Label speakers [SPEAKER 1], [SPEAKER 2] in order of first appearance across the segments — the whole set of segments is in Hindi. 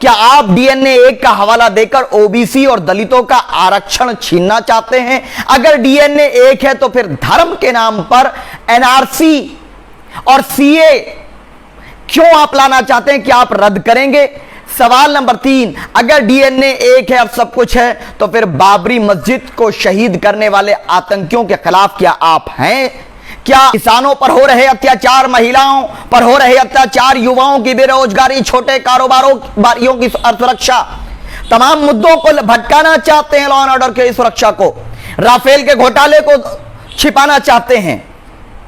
[SPEAKER 1] क्या आप डीएनए 1 का हवाला देकर ओबीसी और दलितों का आरक्षण छीनना चाहते हैं? अगर डीएनए 1 है तो फिर धर्म के नाम पर एनआरसी और सीए क्यों आप लाना चाहते हैं? क्या आप रद्द करेंगे? सवाल नंबर 3, अगर डीएनए 1 है और सब कुछ है तो फिर बाबरी मस्जिद को शहीद करने वाले आतंकियों के खिलाफ क्या आप हैं? क्या किसानों पर हो रहे अत्याचार, महिलाओं पर हो रहे अत्याचार, युवाओं की बेरोजगारी, छोटे कारोबारियों की सुरक्षा, तमाम मुद्दों को भटकाना चाहते हैं? लॉ एंड ऑर्डर की सुरक्षा को, राफेल के घोटाले को छिपाना चाहते हैं,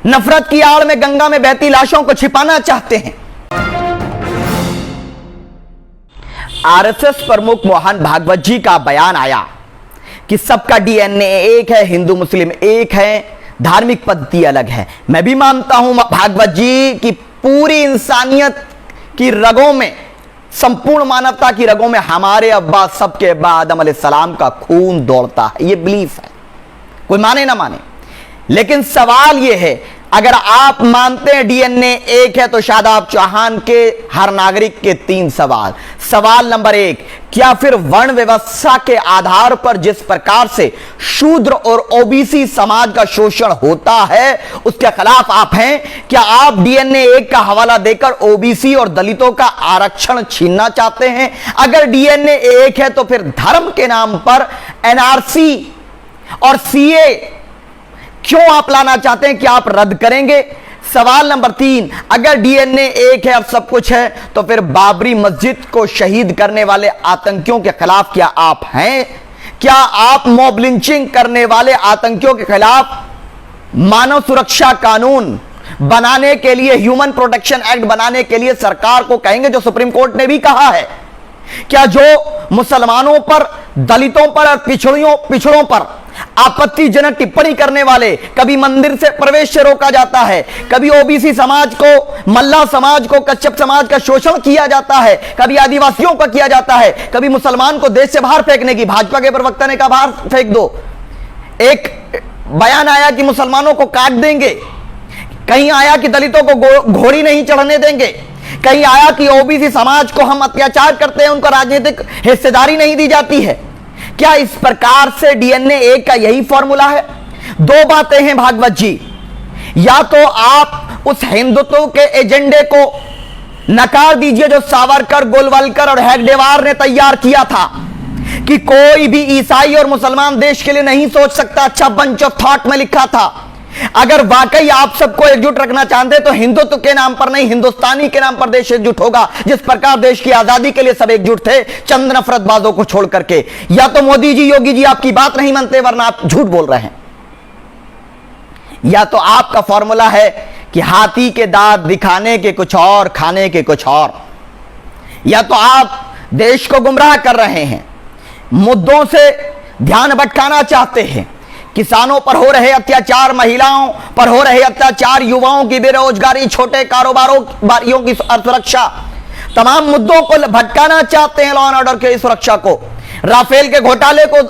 [SPEAKER 1] नफरत की आड़ में गंगा में बहती लाशों को छिपाना चाहते हैं। आरएसएस प्रमुख मोहन भागवत जी का बयान आया कि सबका डीएनए एक है, हिंदू मुस्लिम एक है, धार्मिक पद्धति अलग है। मैं भी मानता हूं भागवत जी की पूरी इंसानियत की रगों में, संपूर्ण मानवता की रगों में हमारे अब्बा, सबके अब्बा आदम अलैहिस्सलाम का खून दौड़ता है, यह बिलीफ है, कोई माने ना माने। लेकिन सवाल यह है, अगर आप मानते हैं डीएनए 1 है तो शादाब चौहान के हर नागरिक के 3 सवाल। सवाल नंबर 1, क्या फिर वर्ण व्यवस्था के आधार पर जिस प्रकार से शूद्र और ओबीसी समाज का शोषण होता है उसके खिलाफ आप हैं? क्या आप डीएनए 1 का हवाला देकर ओबीसी और दलितों का आरक्षण छीनना चाहते हैं? अगर डीएनए 1 है तो फिर धर्म के नाम पर एनआरसी और सीए क्यों आप लाना चाहते हैं? क्या आप रद्द करेंगे? सवाल नंबर 3, अगर डीएनए 1 है और सब कुछ है तो फिर बाबरी मस्जिद को शहीद करने वाले आतंकियों के खिलाफ क्या आप हैं? क्या आप मॉब लिंचिंग करने वाले आतंकियों के खिलाफ मानव सुरक्षा कानून बनाने के लिए, ह्यूमन प्रोटेक्शन एक्ट बनाने के लिए सरकार को कहेंगे, जो सुप्रीम कोर्ट ने भी कहा है? क्या जो मुसलमानों पर, दलितों पर और पिछड़ों पर आपत्तिजनक टिप्पणी करने वाले, कभी मंदिर से प्रवेश से रोका जाता है, कभी ओबीसी समाज को, मल्ला समाज को, कच्छप समाज का शोषण किया जाता है, कभी आदिवासियों का किया जाता है, कभी मुसलमान को देश से बाहर फेंकने की, भाजपा के प्रवक्ता ने कहा बाहर फेंक दो, एक बयान आया कि मुसलमानों को काट देंगे, कहीं आया कि दलितों को घोड़ी नहीं चढ़ने देंगे, कहीं आया कि ओबीसी समाज को हम अत्याचार करते हैं, उनको राजनीतिक हिस्सेदारी नहीं दी जाती है। क्या इस प्रकार से डीएनए 1 का यही फॉर्मूला है? 2 बातें हैं भागवत जी, या तो आप उस हिंदुत्व के एजेंडे को नकार दीजिए जो सावरकर, गोलवलकर और हेगडेवार ने तैयार किया था कि कोई भी ईसाई और मुसलमान देश के लिए नहीं सोच सकता, अच्छा बंच ऑफ थॉट में लिखा था। अगर वाकई आप सबको एकजुट रखना चाहते तो हिंदुत्व के नाम पर नहीं, हिंदुस्तानी के नाम पर देश एकजुट होगा, जिस प्रकार देश की आजादी के लिए सब एकजुट थे चंद नफरतबाजों को छोड़ करके। या तो मोदी जी, योगी जी आपकी बात नहीं मानते, वरना आप झूठ बोल रहे हैं। या तो आपका फॉर्मूला है कि हाथी के दांत दिखाने के कुछ और, खाने के कुछ और। या तो आप देश को गुमराह कर रहे हैं, मुद्दों से ध्यान भटकाना चाहते हैं, किसानों पर हो रहे अत्याचार, महिलाओं पर हो रहे अत्याचार, युवाओं की बेरोजगारी, छोटे कारोबारियों की सुरक्षा, तमाम मुद्दों को भटकाना चाहते हैं, लॉ एंड ऑर्डर की सुरक्षा को, राफेल के घोटाले को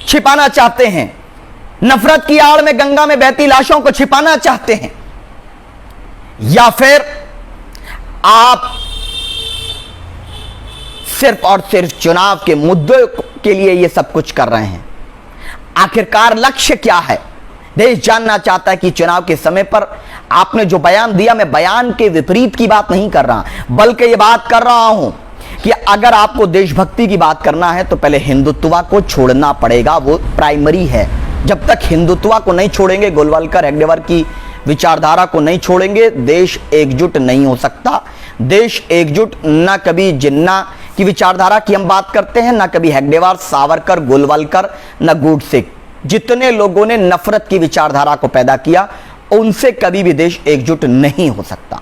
[SPEAKER 1] छिपाना चाहते हैं, नफरत की आड़ में गंगा में बहती लाशों को छिपाना चाहते हैं। या फिर आप सिर्फ और सिर्फ चुनाव के मुद्दों के लिए यह सब कुछ कर रहे हैं। आखिरकार लक्ष्य क्या है? देश जानना चाहता है कि चुनाव के समय पर आपने जो बयान दिया, मैं बयान के विपरीत की बात नहीं कर रहा, बल्कि यह बात कर रहा हूं कि अगर आपको देशभक्ति की बात करना है तो पहले हिंदुत्व को छोड़ना पड़ेगा, वो प्राइमरी है। जब तक हिंदुत्व को नहीं छोड़ेंगे, गोलवलकर, हेगडेवार की विचारधारा को नहीं छोड़ेंगे, देश एकजुट नहीं हो सकता। देश एकजुट न कभी जिन्ना की विचारधारा की हम बात करते हैं, ना कभी हेगडेवार, सावरकर, गोलवलकर, न गूडसे, जितने लोगों ने नफरत की विचारधारा को पैदा किया, उनसे कभी भी देश एकजुट नहीं हो सकता।